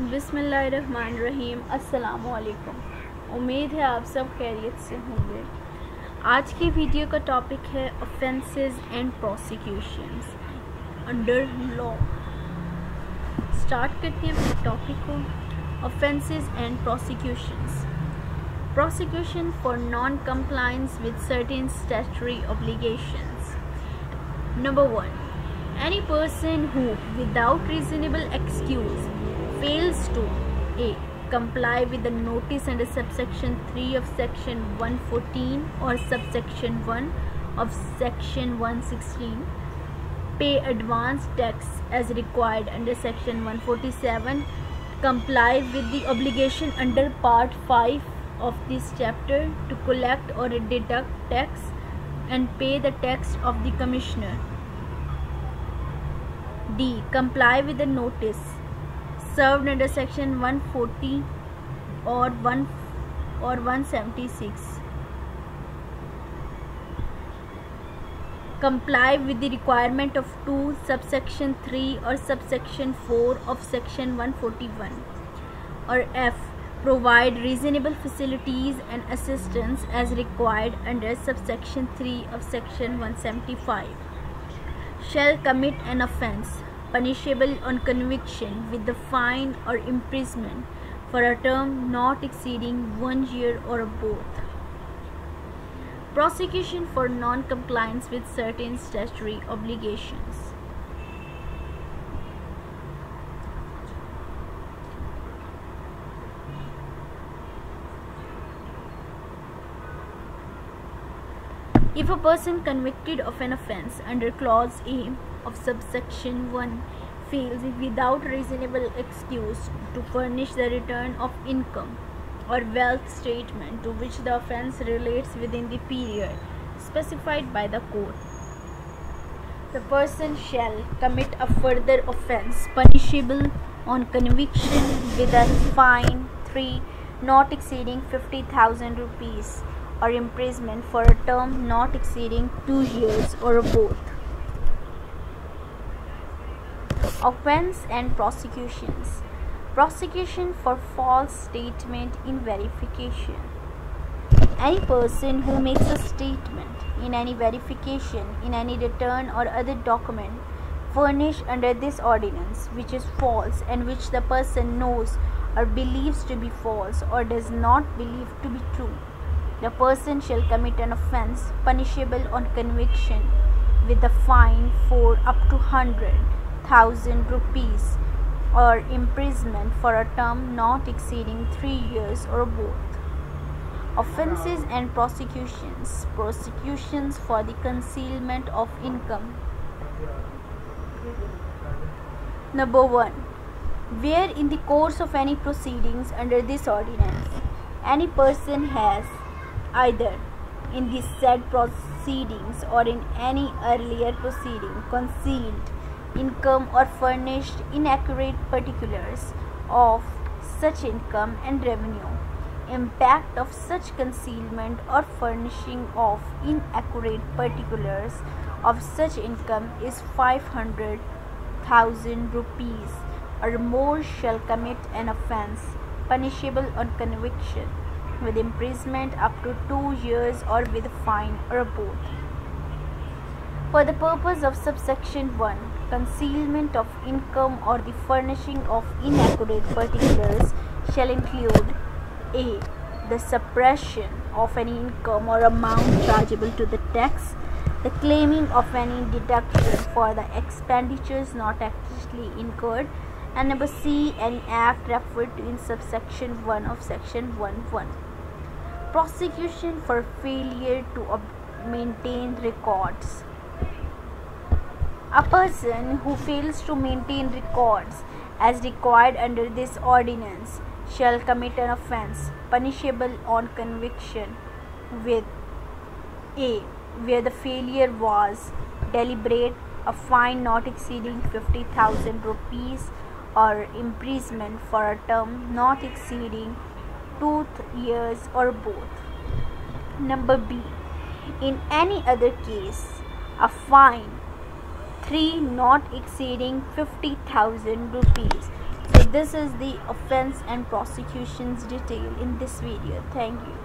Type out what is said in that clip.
बिस्मिल्लाहिर्रहमानिर्रहीम। अस्सलामुअलैकुम। उम्मीद है आप सब खैरियत से होंगे। आज की वीडियो का टॉपिक है offences and prosecutions under law. Start करते हैं अपने टॉपिक को। Offences and prosecutions. Prosecution for non-compliance with certain statutory obligations. Number 1. Any person who, without reasonable excuse, fails to a. comply with the notice under subsection 3 of section 114 or subsection 1 of section 116, pay advance tax as required under section 147, comply with the obligation under part 5 of this chapter to collect or deduct tax and pay the tax of the commissioner. D. Comply with the notice served under section 140 or 176. Comply with the requirement of 2 subsection 3 or subsection 4 of section 141. Or F. Provide reasonable facilities and assistance as required under subsection 3 of section 175. Shall commit an offence punishable on conviction with the fine or imprisonment for a term not exceeding 1 year or both. Prosecution for non-compliance with certain statutory obligations. If a person convicted of an offence under clause A of subsection 1 fails without reasonable excuse to furnish the return of income or wealth statement to which the offence relates within the period specified by the court, the person shall commit a further offence punishable on conviction with a fine 3 not exceeding 50,000 rupees or imprisonment for a term not exceeding 2 years or both. Offence and prosecutions. Prosecution for false statement in verification. Any person who makes a statement in any verification, in any return or other document furnished under this ordinance which is false and which the person knows or believes to be false or does not believe to be true, the person shall commit an offence punishable on conviction with a fine for up to 100,000 rupees or imprisonment for a term not exceeding 3 years or both. Offences and prosecutions. Prosecutions for the concealment of income. Number 1. Where in the course of any proceedings under this ordinance, any person has either in the said proceedings or in any earlier proceeding concealed income or furnished inaccurate particulars of such income and revenue, impact of such concealment or furnishing of inaccurate particulars of such income is 500,000 rupees or more, shall commit an offence punishable on conviction with imprisonment up to 2 years or with fine or both. For the purpose of subsection 1, concealment of income or the furnishing of inaccurate particulars shall include a. the suppression of any income or amount chargeable to the tax, the claiming of any deduction for the expenditures not actually incurred, and number C. any act referred to in subsection 1 of section 1.1. Prosecution for failure to maintain records. A person who fails to maintain records as required under this ordinance shall commit an offence punishable on conviction with a. where the failure was deliberate, a fine not exceeding 50,000 rupees or imprisonment for a term not exceeding 2 years or both. Number B. In any other case, a fine 3 not exceeding 50,000 rupees. So this is the offense and prosecution's detail in this video. Thank you.